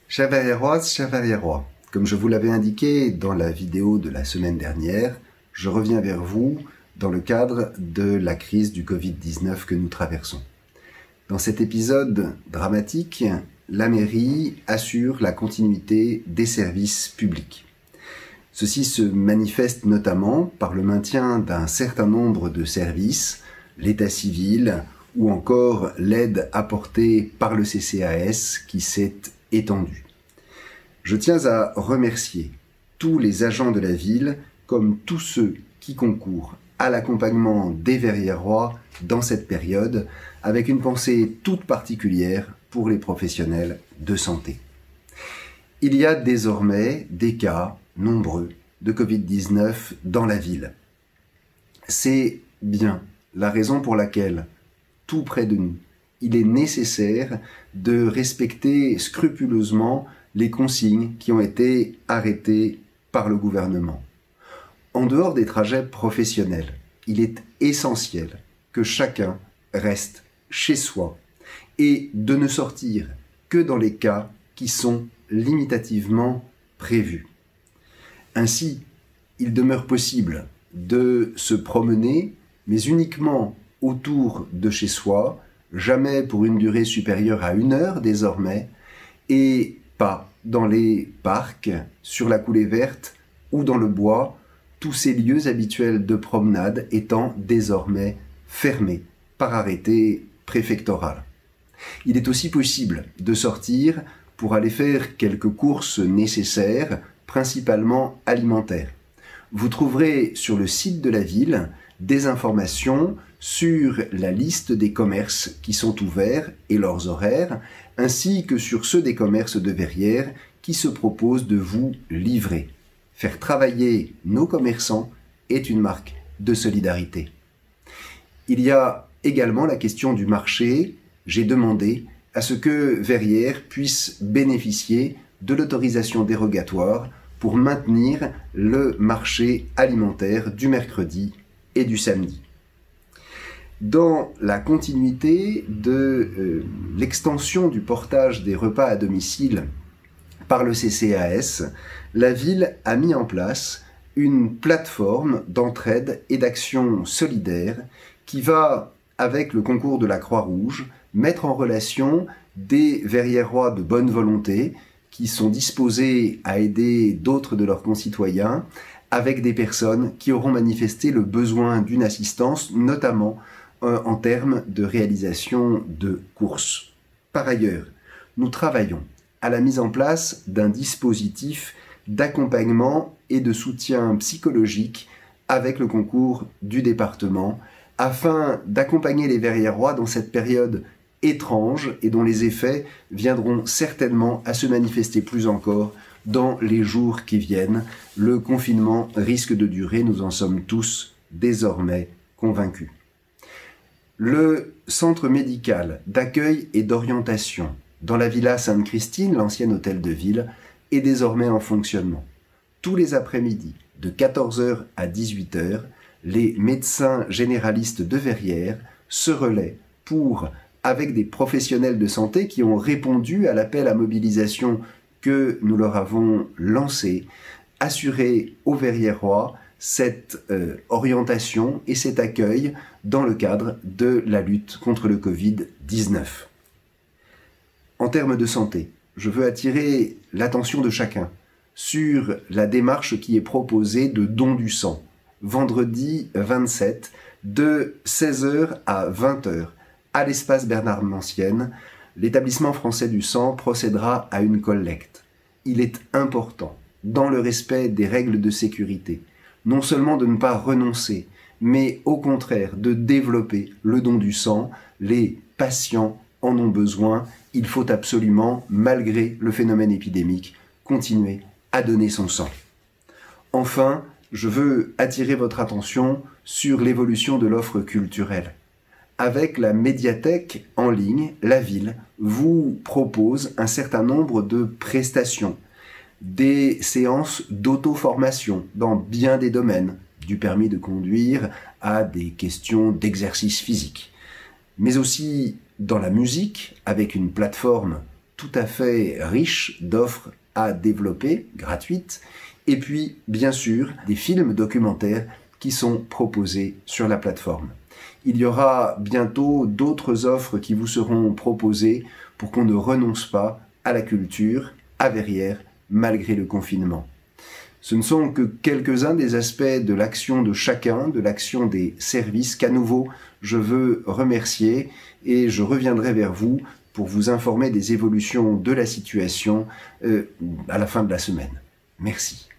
Chers Verriéroises, chers Verriérois, comme je vous l'avais indiqué dans la vidéo de la semaine dernière, je reviens vers vous dans le cadre de la crise du Covid-19 que nous traversons. Dans cet épisode dramatique, la mairie assure la continuité des services publics. Ceci se manifeste notamment par le maintien d'un certain nombre de services, l'état civil ou encore l'aide apportée par le CCAS qui s'est étendue. Je tiens à remercier tous les agents de la ville comme tous ceux qui concourent à l'accompagnement des Verriérois dans cette période, avec une pensée toute particulière pour les professionnels de santé. Il y a désormais des cas nombreux de Covid-19 dans la ville. C'est bien la raison pour laquelle, tout près de nous, il est nécessaire de respecter scrupuleusement les consignes qui ont été arrêtées par le gouvernement. En dehors des trajets professionnels, il est essentiel que chacun reste chez soi et de ne sortir que dans les cas qui sont limitativement prévus. Ainsi, il demeure possible de se promener, mais uniquement autour de chez soi, jamais pour une durée supérieure à 1 heure désormais, et pas dans les parcs, sur la coulée verte ou dans le bois, tous ces lieux habituels de promenade étant désormais fermés par arrêté préfectoral. Il est aussi possible de sortir pour aller faire quelques courses nécessaires, principalement alimentaires. Vous trouverez sur le site de la ville des informations sur la liste des commerces qui sont ouverts et leurs horaires, ainsi que sur ceux des commerces de Verrières qui se proposent de vous livrer. Faire travailler nos commerçants est une marque de solidarité. Il y a également la question du marché. J'ai demandé à ce que Verrières puisse bénéficier de l'autorisation dérogatoire pour maintenir le marché alimentaire du mercredi et du samedi. Dans la continuité de l'extension du portage des repas à domicile par le CCAS, la ville a mis en place une plateforme d'entraide et d'action solidaire qui va, avec le concours de la Croix-Rouge, mettre en relation des Verriérois de bonne volonté qui sont disposés à aider d'autres de leurs concitoyens avec des personnes qui auront manifesté le besoin d'une assistance, notamment en termes de réalisation de courses. Par ailleurs, nous travaillons à la mise en place d'un dispositif d'accompagnement et de soutien psychologique avec le concours du département afin d'accompagner les Verriérois dans cette période étrange et dont les effets viendront certainement à se manifester plus encore dans les jours qui viennent. Le confinement risque de durer, nous en sommes tous désormais convaincus. Le centre médical d'accueil et d'orientation dans la Villa Sainte-Christine, l'ancien hôtel de ville, est désormais en fonctionnement. Tous les après-midi, de 14h à 18h, les médecins généralistes de Verrières se relaient pour, avec des professionnels de santé qui ont répondu à l'appel à mobilisation que nous leur avons lancé, assurer aux Verriérois cette orientation et cet accueil dans le cadre de la lutte contre le Covid-19. En termes de santé, je veux attirer l'attention de chacun sur la démarche qui est proposée de don du sang, vendredi 27, de 16h à 20h, à l'espace Bernard Mancienne. L'établissement français du sang procédera à une collecte. Il est important, dans le respect des règles de sécurité, non seulement de ne pas renoncer, mais au contraire de développer le don du sang. Les patients en ont besoin. Il faut absolument, malgré le phénomène épidémique, continuer à donner son sang. Enfin, je veux attirer votre attention sur l'évolution de l'offre culturelle. Avec la médiathèque en ligne, la ville vous propose un certain nombre de prestations, des séances d'auto-formation dans bien des domaines, du permis de conduire à des questions d'exercice physique, mais aussi dans la musique avec une plateforme tout à fait riche d'offres à développer, gratuites, et puis, bien sûr, des films documentaires qui sont proposés sur la plateforme. Il y aura bientôt d'autres offres qui vous seront proposées pour qu'on ne renonce pas à la culture à Verrières malgré le confinement. Ce ne sont que quelques-uns des aspects de l'action de chacun, de l'action des services qu'à nouveau je veux remercier et je reviendrai vers vous pour vous informer des évolutions de la situation à la fin de la semaine. Merci.